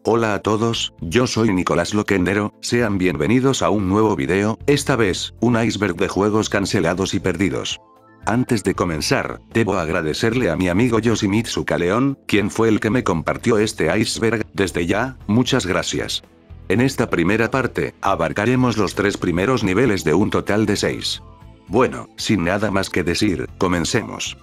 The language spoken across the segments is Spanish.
Hola a todos, yo soy Nicolás Loquendero, sean bienvenidos a un nuevo video, esta vez, un iceberg de juegos cancelados y perdidos. Antes de comenzar, debo agradecerle a mi amigo Yoshimitsu Kaleon, quien fue el que me compartió este iceberg, desde ya, muchas gracias. En esta primera parte, abarcaremos los 3 primeros niveles de un total de 6. Bueno, sin nada más que decir, comencemos.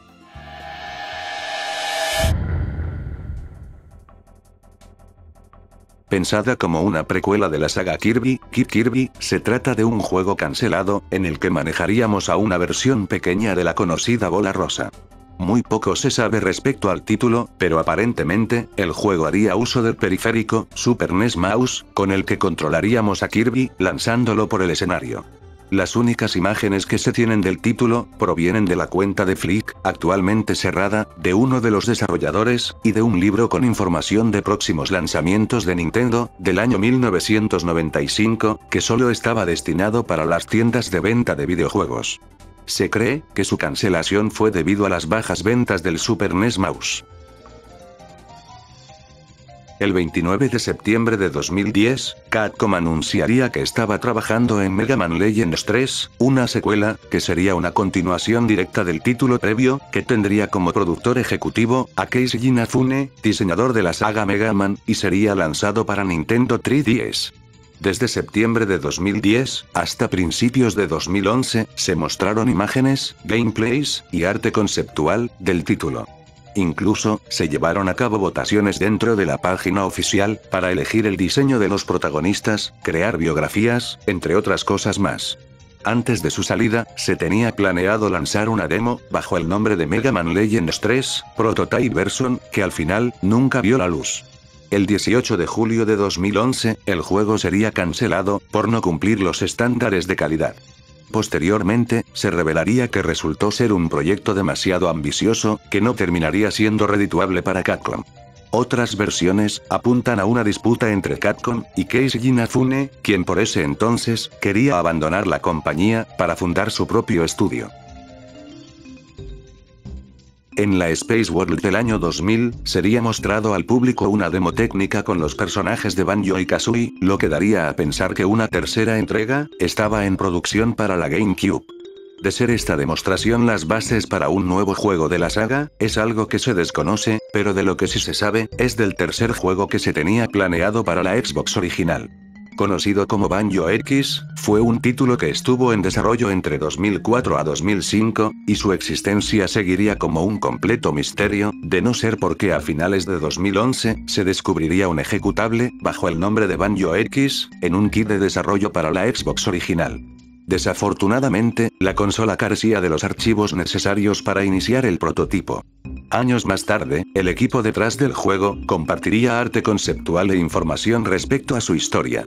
Pensada como una precuela de la saga Kirby, Kid Kirby, se trata de un juego cancelado, en el que manejaríamos a una versión pequeña de la conocida bola rosa. Muy poco se sabe respecto al título, pero aparentemente, el juego haría uso del periférico, Super NES Mouse, con el que controlaríamos a Kirby, lanzándolo por el escenario. Las únicas imágenes que se tienen del título, provienen de la cuenta de Flick, actualmente cerrada, de uno de los desarrolladores, y de un libro con información de próximos lanzamientos de Nintendo, del año 1995, que solo estaba destinado para las tiendas de venta de videojuegos. Se cree que su cancelación fue debido a las bajas ventas del Super NES Mouse. El 29 de septiembre de 2010, Capcom anunciaría que estaba trabajando en Mega Man Legends 3, una secuela, que sería una continuación directa del título previo, que tendría como productor ejecutivo, a Keiji Inafune, diseñador de la saga Mega Man, y sería lanzado para Nintendo 3DS. Desde septiembre de 2010, hasta principios de 2011, se mostraron imágenes, gameplays, y arte conceptual, del título. Incluso, se llevaron a cabo votaciones dentro de la página oficial, para elegir el diseño de los protagonistas, crear biografías, entre otras cosas más. Antes de su salida, se tenía planeado lanzar una demo, bajo el nombre de Mega Man Legends 3, Prototype Version, que al final, nunca vio la luz. El 18 de julio de 2011, el juego sería cancelado, por no cumplir los estándares de calidad. Posteriormente, se revelaría que resultó ser un proyecto demasiado ambicioso, que no terminaría siendo redituable para Capcom. Otras versiones, apuntan a una disputa entre Capcom y Keiji Inafune, quien por ese entonces, quería abandonar la compañía, para fundar su propio estudio. En la Space World del año 2000, sería mostrado al público una demo técnica con los personajes de Banjo y Kazooie, lo que daría a pensar que una tercera entrega, estaba en producción para la GameCube. De ser esta demostración las bases para un nuevo juego de la saga, es algo que se desconoce, pero de lo que sí se sabe, es del tercer juego que se tenía planeado para la Xbox original. Conocido como Banjo X, fue un título que estuvo en desarrollo entre 2004 a 2005, y su existencia seguiría como un completo misterio, de no ser porque a finales de 2011, se descubriría un ejecutable, bajo el nombre de Banjo X, en un kit de desarrollo para la Xbox original. Desafortunadamente, la consola carecía de los archivos necesarios para iniciar el prototipo. Años más tarde, el equipo detrás del juego, compartiría arte conceptual e información respecto a su historia.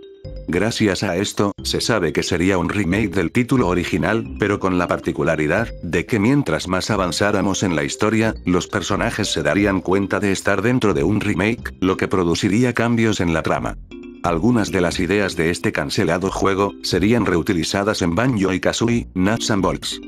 Gracias a esto, se sabe que sería un remake del título original, pero con la particularidad, de que mientras más avanzáramos en la historia, los personajes se darían cuenta de estar dentro de un remake, lo que produciría cambios en la trama. Algunas de las ideas de este cancelado juego, serían reutilizadas en Banjo y Kazooie, Nuts and Bolts.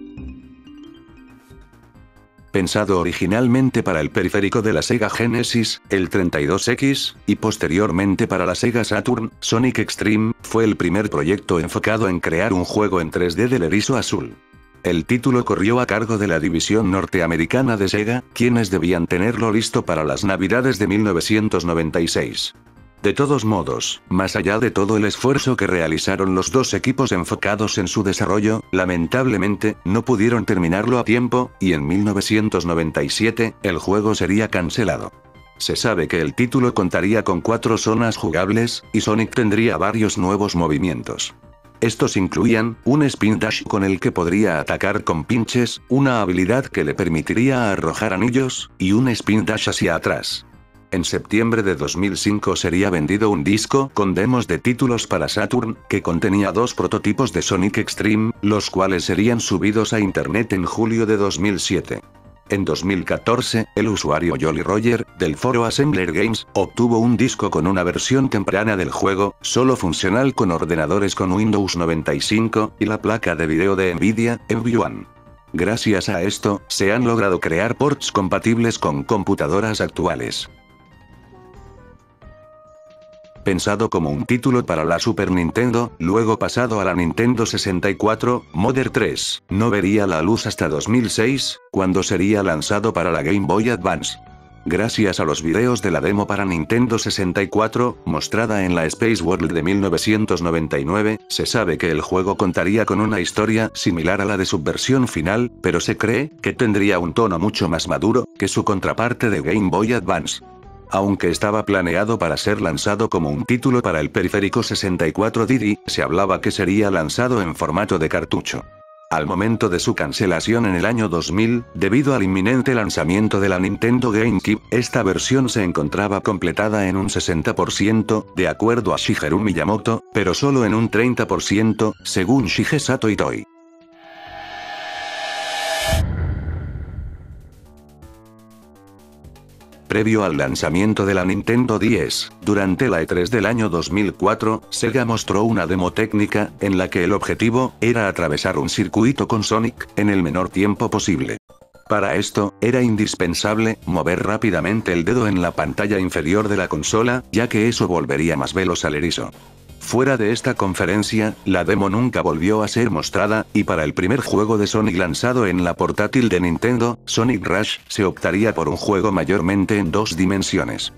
Pensado originalmente para el periférico de la Sega Genesis, el 32X, y posteriormente para la Sega Saturn, Sonic X-treme, fue el primer proyecto enfocado en crear un juego en 3D del erizo azul. El título corrió a cargo de la división norteamericana de Sega, quienes debían tenerlo listo para las navidades de 1996. De todos modos, más allá de todo el esfuerzo que realizaron los dos equipos enfocados en su desarrollo, lamentablemente, no pudieron terminarlo a tiempo, y en 1997, el juego sería cancelado. Se sabe que el título contaría con 4 zonas jugables, y Sonic tendría varios nuevos movimientos. Estos incluían, un Spin Dash con el que podría atacar con pinches, una habilidad que le permitiría arrojar anillos, y un Spin Dash hacia atrás. En septiembre de 2005 sería vendido un disco con demos de títulos para Saturn, que contenía 2 prototipos de Sonic X-treme, los cuales serían subidos a internet en julio de 2007. En 2014, el usuario Jolly Roger, del foro Assembler Games, obtuvo un disco con una versión temprana del juego, solo funcional con ordenadores con Windows 95, y la placa de video de Nvidia, ENVY-1. Gracias a esto, se han logrado crear ports compatibles con computadoras actuales. Pensado como un título para la Super Nintendo, luego pasado a la Nintendo 64, Mother 3, no vería la luz hasta 2006, cuando sería lanzado para la Game Boy Advance. Gracias a los videos de la demo para Nintendo 64, mostrada en la Space World de 1999, se sabe que el juego contaría con una historia similar a la de su versión final, pero se cree que tendría un tono mucho más maduro que su contraparte de Game Boy Advance. Aunque estaba planeado para ser lanzado como un título para el periférico 64 Didi, se hablaba que sería lanzado en formato de cartucho. Al momento de su cancelación en el año 2000, debido al inminente lanzamiento de la Nintendo GameCube, esta versión se encontraba completada en un 60%, de acuerdo a Shigeru Miyamoto, pero solo en un 30%, según Shigesato Itoi. Previo al lanzamiento de la Nintendo 10, durante la E3 del año 2004, Sega mostró una demo técnica, en la que el objetivo era atravesar un circuito con Sonic, en el menor tiempo posible. Para esto, era indispensable mover rápidamente el dedo en la pantalla inferior de la consola, ya que eso volvería más veloz al erizo. Fuera de esta conferencia, la demo nunca volvió a ser mostrada, y para el primer juego de Sonic lanzado en la portátil de Nintendo, Sonic Rush, se optaría por un juego mayormente en 2 dimensiones.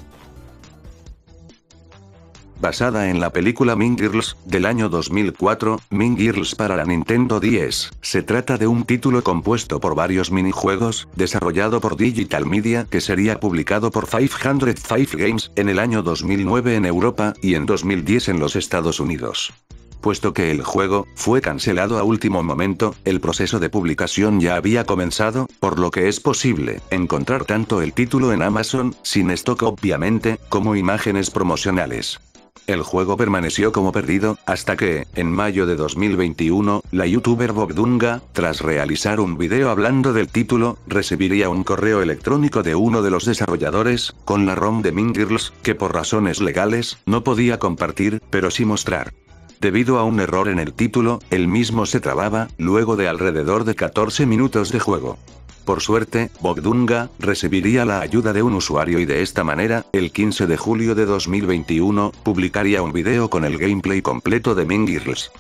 Basada en la película Mean Girls, del año 2004, Mean Girls para la Nintendo 10, se trata de un título compuesto por varios minijuegos, desarrollado por Digital Media, que sería publicado por 505 Games, en el año 2009 en Europa, y en 2010 en los Estados Unidos. Puesto que el juego fue cancelado a último momento, el proceso de publicación ya había comenzado, por lo que es posible encontrar tanto el título en Amazon, sin stock obviamente, como imágenes promocionales. El juego permaneció como perdido, hasta que, en mayo de 2021, la youtuber Bogdunga, tras realizar un video hablando del título, recibiría un correo electrónico de uno de los desarrolladores, con la ROM de Mean Girls, que por razones legales, no podía compartir, pero sí mostrar. Debido a un error en el título, el mismo se trababa, luego de alrededor de 14 minutos de juego. Por suerte, Bogdunga recibiría la ayuda de un usuario y de esta manera, el 15 de julio de 2021, publicaría un video con el gameplay completo de Mean Girls.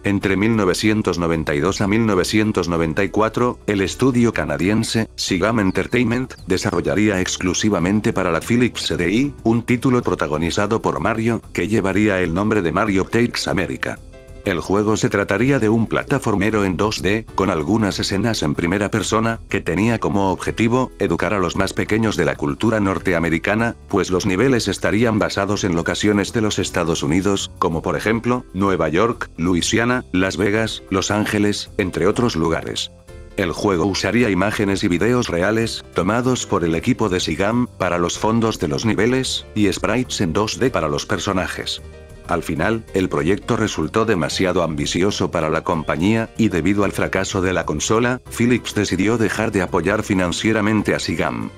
Entre 1992 a 1994, el estudio canadiense, Sigam Entertainment, desarrollaría exclusivamente para la Philips CDI, un título protagonizado por Mario, que llevaría el nombre de Mario Takes America. El juego se trataría de un plataformero en 2D, con algunas escenas en primera persona, que tenía como objetivo, educar a los más pequeños de la cultura norteamericana, pues los niveles estarían basados en locaciones de los Estados Unidos, como por ejemplo, Nueva York, Luisiana, Las Vegas, Los Ángeles, entre otros lugares. El juego usaría imágenes y videos reales, tomados por el equipo de Sigam, para los fondos de los niveles, y sprites en 2D para los personajes. Al final, el proyecto resultó demasiado ambicioso para la compañía, y debido al fracaso de la consola, Philips decidió dejar de apoyar financieramente a Sigam.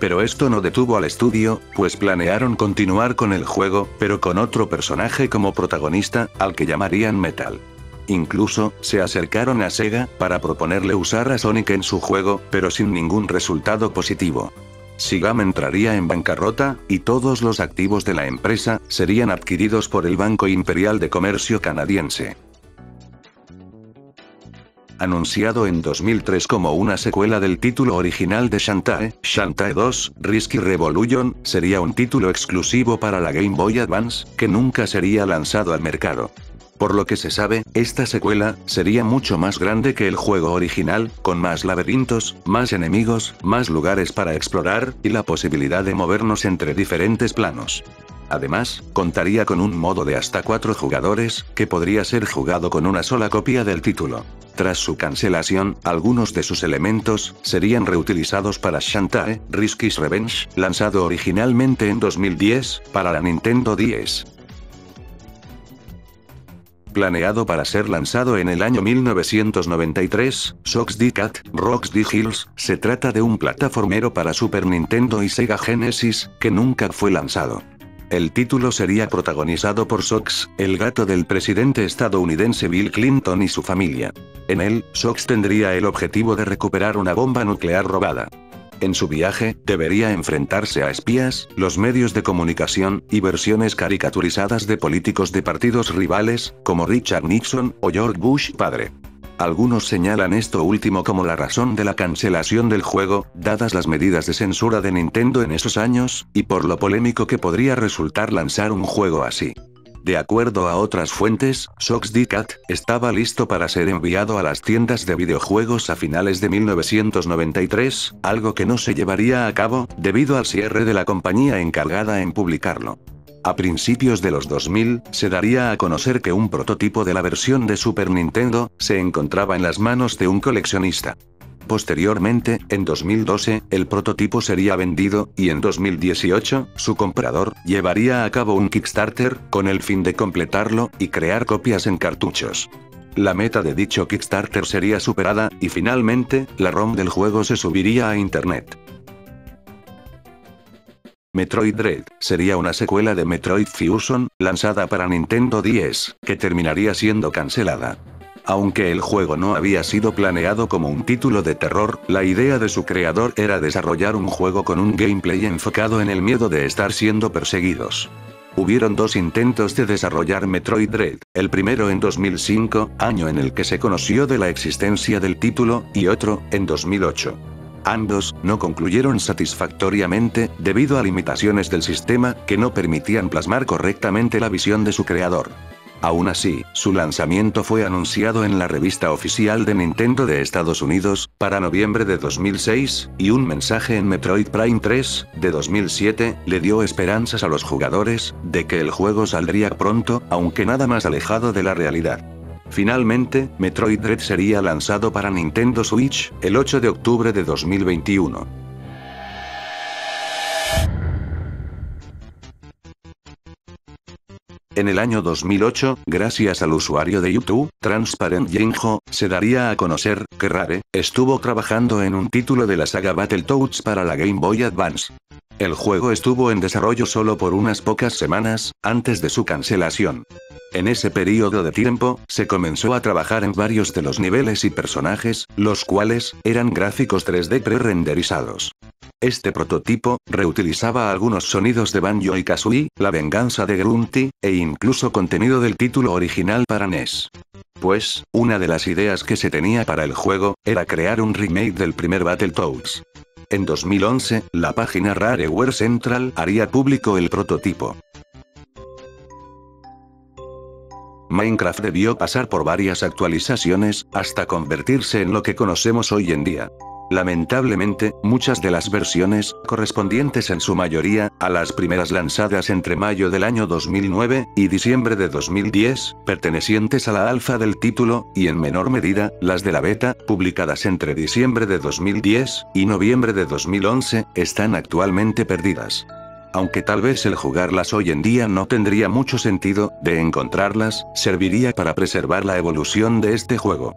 Pero esto no detuvo al estudio, pues planearon continuar con el juego, pero con otro personaje como protagonista, al que llamarían Metal. Incluso, se acercaron a Sega, para proponerle usar a Sonic en su juego, pero sin ningún resultado positivo. Sigam entraría en bancarrota, y todos los activos de la empresa serían adquiridos por el Banco Imperial de Comercio canadiense. Anunciado en 2003 como una secuela del título original de Shantae, Shantae 2, Risky Revolution, sería un título exclusivo para la Game Boy Advance, que nunca sería lanzado al mercado. Por lo que se sabe, esta secuela sería mucho más grande que el juego original, con más laberintos, más enemigos, más lugares para explorar, y la posibilidad de movernos entre diferentes planos. Además, contaría con un modo de hasta 4 jugadores, que podría ser jugado con una sola copia del título. Tras su cancelación, algunos de sus elementos serían reutilizados para Shantae, Risky's Revenge, lanzado originalmente en 2010, para la Nintendo 10. Planeado para ser lanzado en el año 1993, Sox the Cat, Rocks the Hills, se trata de un plataformero para Super Nintendo y Sega Genesis, que nunca fue lanzado. El título sería protagonizado por Sox, el gato del presidente estadounidense Bill Clinton y su familia. En él, Sox tendría el objetivo de recuperar una bomba nuclear robada. En su viaje, debería enfrentarse a espías, los medios de comunicación, y versiones caricaturizadas de políticos de partidos rivales, como Richard Nixon o George Bush padre. Algunos señalan esto último como la razón de la cancelación del juego, dadas las medidas de censura de Nintendo en esos años, y por lo polémico que podría resultar lanzar un juego así. De acuerdo a otras fuentes, Sox the Cat estaba listo para ser enviado a las tiendas de videojuegos a finales de 1993, algo que no se llevaría a cabo, debido al cierre de la compañía encargada en publicarlo. A principios de los 2000, se daría a conocer que un prototipo de la versión de Super Nintendo se encontraba en las manos de un coleccionista. Posteriormente, en 2012, el prototipo sería vendido, y en 2018, su comprador llevaría a cabo un Kickstarter, con el fin de completarlo, y crear copias en cartuchos. La meta de dicho Kickstarter sería superada, y finalmente, la ROM del juego se subiría a internet. Metroid Dread sería una secuela de Metroid Fusion, lanzada para Nintendo DS, que terminaría siendo cancelada. Aunque el juego no había sido planeado como un título de terror, la idea de su creador era desarrollar un juego con un gameplay enfocado en el miedo de estar siendo perseguidos. Hubieron dos intentos de desarrollar Metroid Dread, el primero en 2005, año en el que se conoció de la existencia del título, y otro, en 2008. Ambos no concluyeron satisfactoriamente, debido a limitaciones del sistema que no permitían plasmar correctamente la visión de su creador. Aún así, su lanzamiento fue anunciado en la revista oficial de Nintendo de Estados Unidos, para noviembre de 2006, y un mensaje en Metroid Prime 3, de 2007, le dio esperanzas a los jugadores, de que el juego saldría pronto, aunque nada más alejado de la realidad. Finalmente, Metroid Dread sería lanzado para Nintendo Switch, el 8 de octubre de 2021. En el año 2008, gracias al usuario de YouTube, Transparent Jinjo, se daría a conocer que Rare estuvo trabajando en un título de la saga Battletoads para la Game Boy Advance. El juego estuvo en desarrollo solo por unas pocas semanas, antes de su cancelación. En ese periodo de tiempo, se comenzó a trabajar en varios de los niveles y personajes, los cuales eran gráficos 3D pre-renderizados. Este prototipo reutilizaba algunos sonidos de Banjo y Kazooie, La venganza de Grunty, e incluso contenido del título original para NES. Pues, una de las ideas que se tenía para el juego era crear un remake del primer Battletoads. En 2011, la página Rareware Central haría público el prototipo. Minecraft debió pasar por varias actualizaciones, hasta convertirse en lo que conocemos hoy en día. Lamentablemente, muchas de las versiones, correspondientes en su mayoría, a las primeras lanzadas entre mayo del año 2009, y diciembre de 2010, pertenecientes a la alfa del título, y en menor medida, las de la beta, publicadas entre diciembre de 2010, y noviembre de 2011, están actualmente perdidas. Aunque tal vez el jugarlas hoy en día no tendría mucho sentido, de encontrarlas, serviría para preservar la evolución de este juego.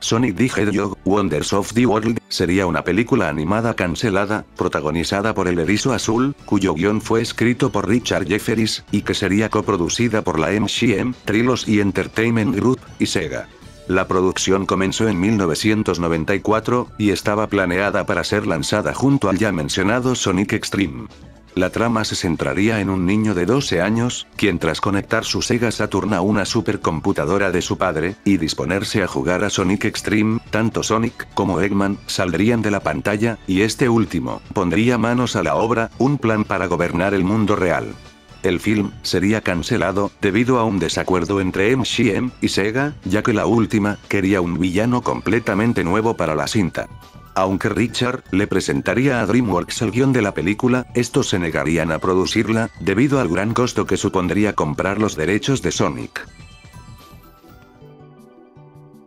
Sonic the Hedgehog, Wonders of the World, sería una película animada cancelada, protagonizada por el Erizo Azul, cuyo guión fue escrito por Richard Jefferies, y que sería coproducida por la MGM, Trilogy Entertainment Group, y Sega. La producción comenzó en 1994, y estaba planeada para ser lanzada junto al ya mencionado Sonic Extreme. La trama se centraría en un niño de 12 años, quien tras conectar su Sega Saturn a una supercomputadora de su padre, y disponerse a jugar a Sonic Extreme, tanto Sonic como Eggman saldrían de la pantalla, y este último pondría manos a la obra, un plan para gobernar el mundo real. El film sería cancelado, debido a un desacuerdo entre MGM y Sega, ya que la última quería un villano completamente nuevo para la cinta. Aunque Richard le presentaría a DreamWorks el guión de la película, estos se negarían a producirla, debido al gran costo que supondría comprar los derechos de Sonic.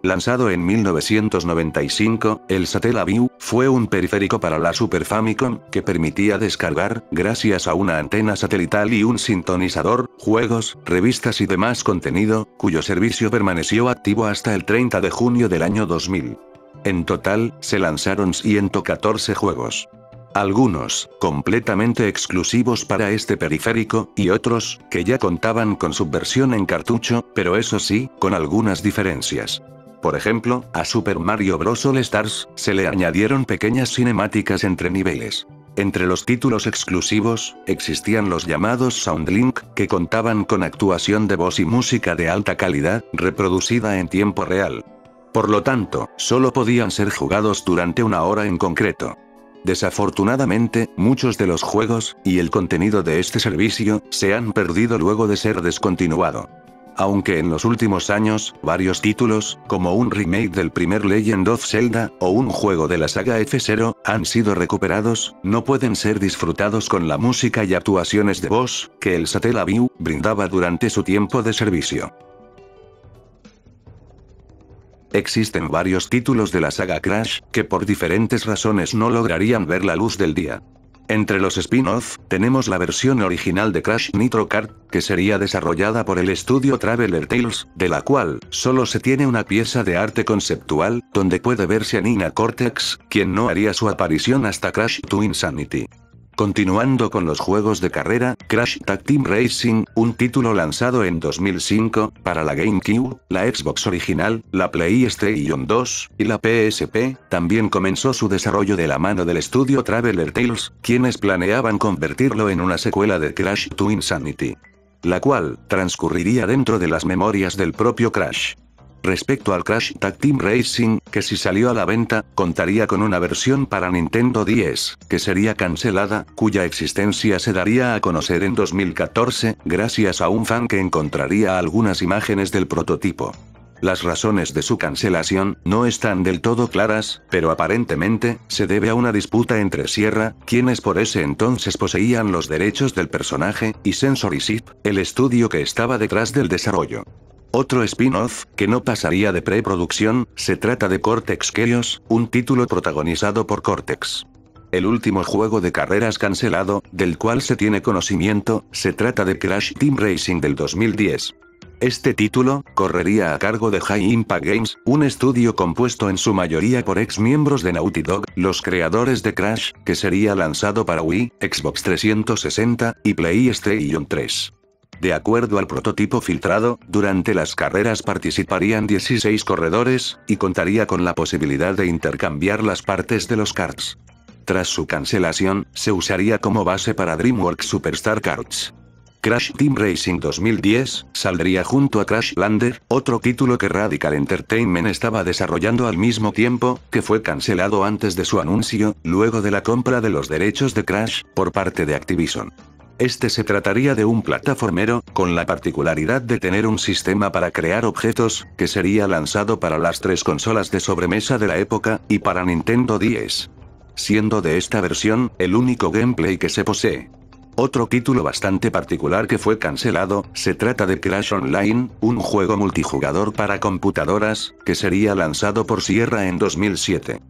Lanzado en 1995, el Satellaview fue un periférico para la Super Famicom, que permitía descargar, gracias a una antena satelital y un sintonizador, juegos, revistas y demás contenido, cuyo servicio permaneció activo hasta el 30 de junio del año 2000. En total, se lanzaron 114 juegos. Algunos, completamente exclusivos para este periférico, y otros, que ya contaban con su versión en cartucho, pero eso sí, con algunas diferencias. Por ejemplo, a Super Mario Bros. All Stars, se le añadieron pequeñas cinemáticas entre niveles. Entre los títulos exclusivos, existían los llamados Soundlink, que contaban con actuación de voz y música de alta calidad, reproducida en tiempo real. Por lo tanto, solo podían ser jugados durante una hora en concreto. Desafortunadamente, muchos de los juegos, y el contenido de este servicio, se han perdido luego de ser descontinuado. Aunque en los últimos años, varios títulos, como un remake del primer Legend of Zelda, o un juego de la saga F-Zero, han sido recuperados, no pueden ser disfrutados con la música y actuaciones de voz, que el Satellaview brindaba durante su tiempo de servicio. Existen varios títulos de la saga Crash, que por diferentes razones no lograrían ver la luz del día. Entre los spin-off, tenemos la versión original de Crash Nitro Kart, que sería desarrollada por el estudio Traveler Tales, de la cual solo se tiene una pieza de arte conceptual, donde puede verse a Nina Cortex, quien no haría su aparición hasta Crash 2 Insanity. Continuando con los juegos de carrera, Crash Tag Team Racing, un título lanzado en 2005, para la GameCube, la Xbox original, la PlayStation 2, y la PSP, también comenzó su desarrollo de la mano del estudio Traveler Tales, quienes planeaban convertirlo en una secuela de Crash 2 Insanity, la cual transcurriría dentro de las memorias del propio Crash. Respecto al Crash Tag Team Racing, que si salió a la venta, contaría con una versión para Nintendo 10, que sería cancelada, cuya existencia se daría a conocer en 2014, gracias a un fan que encontraría algunas imágenes del prototipo. Las razones de su cancelación no están del todo claras, pero aparentemente, se debe a una disputa entre Sierra, quienes por ese entonces poseían los derechos del personaje, y Sensory Chip, el estudio que estaba detrás del desarrollo. Otro spin-off, que no pasaría de preproducción, se trata de Cortex Chaos, un título protagonizado por Cortex. El último juego de carreras cancelado, del cual se tiene conocimiento, se trata de Crash Team Racing del 2010. Este título, correría a cargo de High Impact Games, un estudio compuesto en su mayoría por ex miembros de Naughty Dog, los creadores de Crash, que sería lanzado para Wii, Xbox 360, y PlayStation 3. De acuerdo al prototipo filtrado, durante las carreras participarían 16 corredores, y contaría con la posibilidad de intercambiar las partes de los karts. Tras su cancelación, se usaría como base para DreamWorks Superstar Karts. Crash Team Racing 2010 saldría junto a Crash Lander, otro título que Radical Entertainment estaba desarrollando al mismo tiempo, que fue cancelado antes de su anuncio, luego de la compra de los derechos de Crash, por parte de Activision. Este se trataría de un plataformero, con la particularidad de tener un sistema para crear objetos, que sería lanzado para las 3 consolas de sobremesa de la época, y para Nintendo 10. Siendo de esta versión, el único gameplay que se posee. Otro título bastante particular que fue cancelado, se trata de Crash Online, un juego multijugador para computadoras, que sería lanzado por Sierra en 2007.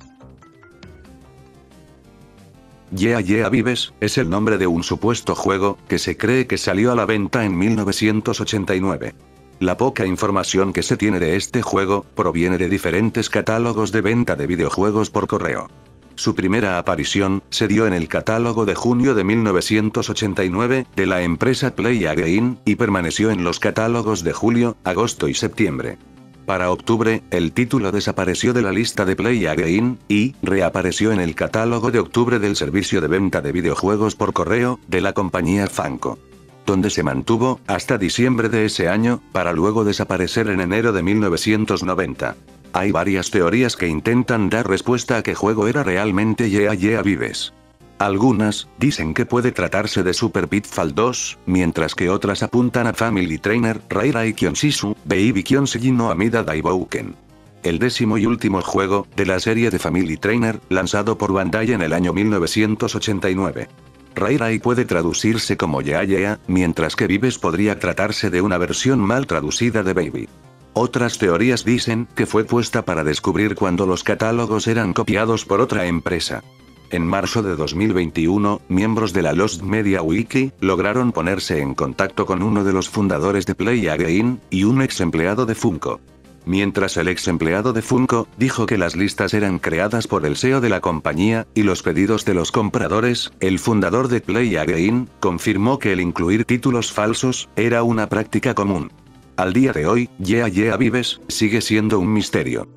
Yeah Yeah Vives, es el nombre de un supuesto juego, que se cree que salió a la venta en 1989. La poca información que se tiene de este juego, proviene de diferentes catálogos de venta de videojuegos por correo. Su primera aparición, se dio en el catálogo de junio de 1989, de la empresa Play Again, y permaneció en los catálogos de julio, agosto y septiembre. Para octubre, el título desapareció de la lista de Play Again, y reapareció en el catálogo de octubre del servicio de venta de videojuegos por correo, de la compañía Funko, donde se mantuvo, hasta diciembre de ese año, para luego desaparecer en enero de 1990. Hay varias teorías que intentan dar respuesta a qué juego era realmente Yeah Yeah Vives. Algunas dicen que puede tratarse de Super Pitfall 2, mientras que otras apuntan a Family Trainer, Rairai Kyonshisu, Baby Kyonseiji no Amida Daibouken. El 10º y último juego, de la serie de Family Trainer, lanzado por Bandai en el año 1989. Rairai puede traducirse como Yeah Yeah, mientras que Vives podría tratarse de una versión mal traducida de Baby. Otras teorías dicen que fue puesta para descubrir cuando los catálogos eran copiados por otra empresa. En marzo de 2021, miembros de la Lost Media Wiki, lograron ponerse en contacto con uno de los fundadores de Play Again, y un ex empleado de Funko. Mientras el ex empleado de Funko, dijo que las listas eran creadas por el CEO de la compañía, y los pedidos de los compradores, el fundador de Play Again, confirmó que el incluir títulos falsos, era una práctica común. Al día de hoy, Yeah Yeah Vives sigue siendo un misterio.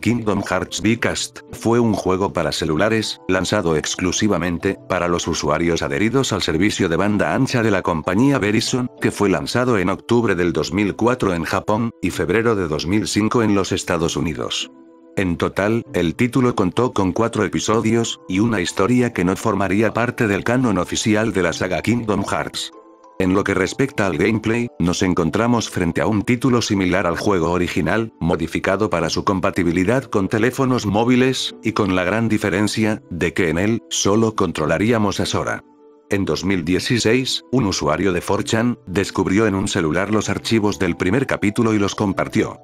Kingdom Hearts V-Cast fue un juego para celulares, lanzado exclusivamente para los usuarios adheridos al servicio de banda ancha de la compañía Verizon, que fue lanzado en octubre del 2004 en Japón, y febrero de 2005 en los Estados Unidos. En total, el título contó con 4 episodios, y una historia que no formaría parte del canon oficial de la saga Kingdom Hearts. En lo que respecta al gameplay, nos encontramos frente a un título similar al juego original, modificado para su compatibilidad con teléfonos móviles, y con la gran diferencia, de que en él, solo controlaríamos a Sora. En 2016, un usuario de 4chan, descubrió en un celular los archivos del primer capítulo y los compartió.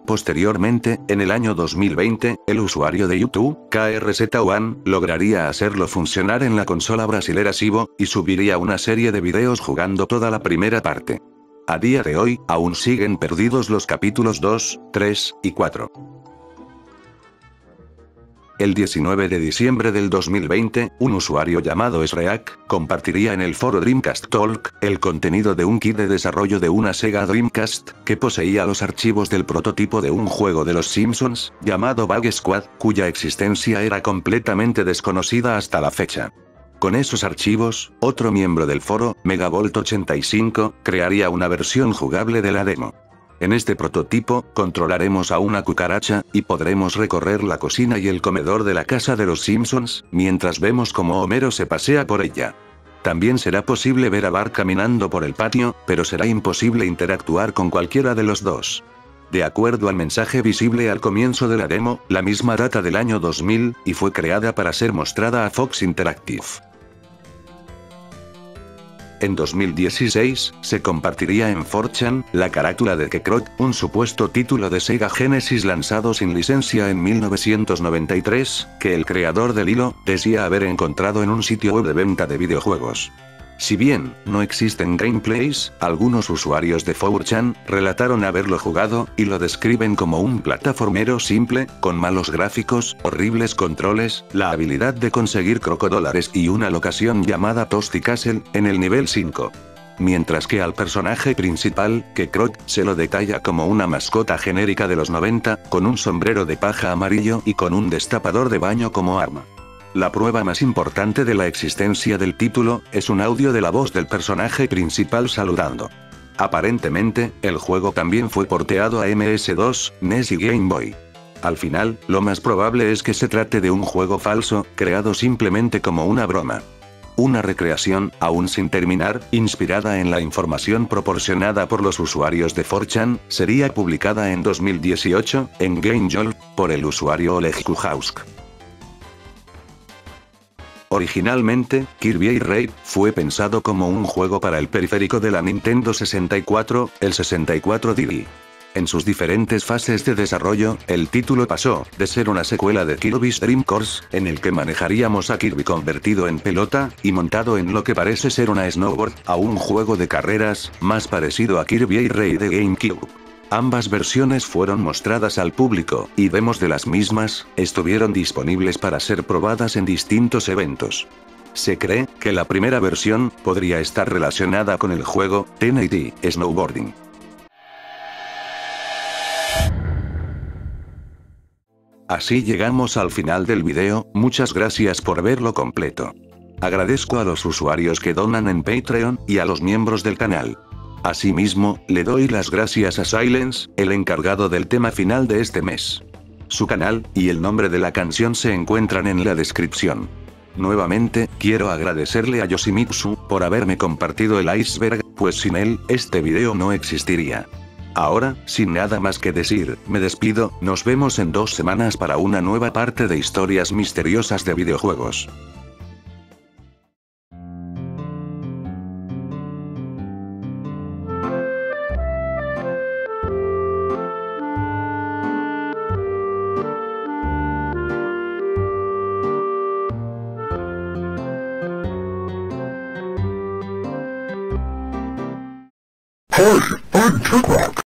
Posteriormente, en el año 2020, el usuario de YouTube, KRZ1, lograría hacerlo funcionar en la consola brasilera Sibo, y subiría una serie de videos jugando toda la primera parte. A día de hoy, aún siguen perdidos los capítulos 2, 3 y 4. El 19 de diciembre del 2020, un usuario llamado Sreak, compartiría en el foro Dreamcast Talk, el contenido de un kit de desarrollo de una Sega Dreamcast, que poseía los archivos del prototipo de un juego de los Simpsons, llamado Bug Squad, cuya existencia era completamente desconocida hasta la fecha. Con esos archivos, otro miembro del foro, Megavolt85, crearía una versión jugable de la demo. En este prototipo, controlaremos a una cucaracha, y podremos recorrer la cocina y el comedor de la casa de los Simpsons, mientras vemos cómo Homero se pasea por ella. También será posible ver a Bart caminando por el patio, pero será imposible interactuar con cualquiera de los dos. De acuerdo al mensaje visible al comienzo de la demo, la misma data del año 2000, y fue creada para ser mostrada a Fox Interactive. En 2016, se compartiría en 4chan, la carátula de Kekrot, un supuesto título de Sega Genesis lanzado sin licencia en 1993, que el creador del hilo, decía haber encontrado en un sitio web de venta de videojuegos. Si bien, no existen gameplays, algunos usuarios de 4chan, relataron haberlo jugado, y lo describen como un plataformero simple, con malos gráficos, horribles controles, la habilidad de conseguir crocodólares y una locación llamada Toasty Castle, en el nivel 5. Mientras que al personaje principal, Kekrot, se lo detalla como una mascota genérica de los 90, con un sombrero de paja amarillo y con un destapador de baño como arma. La prueba más importante de la existencia del título, es un audio de la voz del personaje principal saludando. Aparentemente, el juego también fue porteado a MS2, NES y Game Boy. Al final, lo más probable es que se trate de un juego falso, creado simplemente como una broma. Una recreación, aún sin terminar, inspirada en la información proporcionada por los usuarios de 4chan, sería publicada en 2018, en GameJolt, por el usuario Oleg Kuhausk. Originalmente, Kirby Air Raid fue pensado como un juego para el periférico de la Nintendo 64, el 64 DD. En sus diferentes fases de desarrollo, el título pasó de ser una secuela de Kirby's Dream Course, en el que manejaríamos a Kirby convertido en pelota, y montado en lo que parece ser una snowboard, a un juego de carreras, más parecido a Kirby Air Raid de GameCube. Ambas versiones fueron mostradas al público, y demos de las mismas, estuvieron disponibles para ser probadas en distintos eventos. Se cree que la primera versión podría estar relacionada con el juego 1080 Snowboarding. Así llegamos al final del video, muchas gracias por verlo completo. Agradezco a los usuarios que donan en Patreon, y a los miembros del canal. Asimismo, le doy las gracias a Silence, el encargado del tema final de este mes. Su canal, y el nombre de la canción se encuentran en la descripción. Nuevamente, quiero agradecerle a Yoshimitsu, por haberme compartido el iceberg, pues sin él, este video no existiría. Ahora, sin nada más que decir, me despido, nos vemos en 2 semanas para una nueva parte de historias misteriosas de videojuegos. Hey, I'm Chickwalk.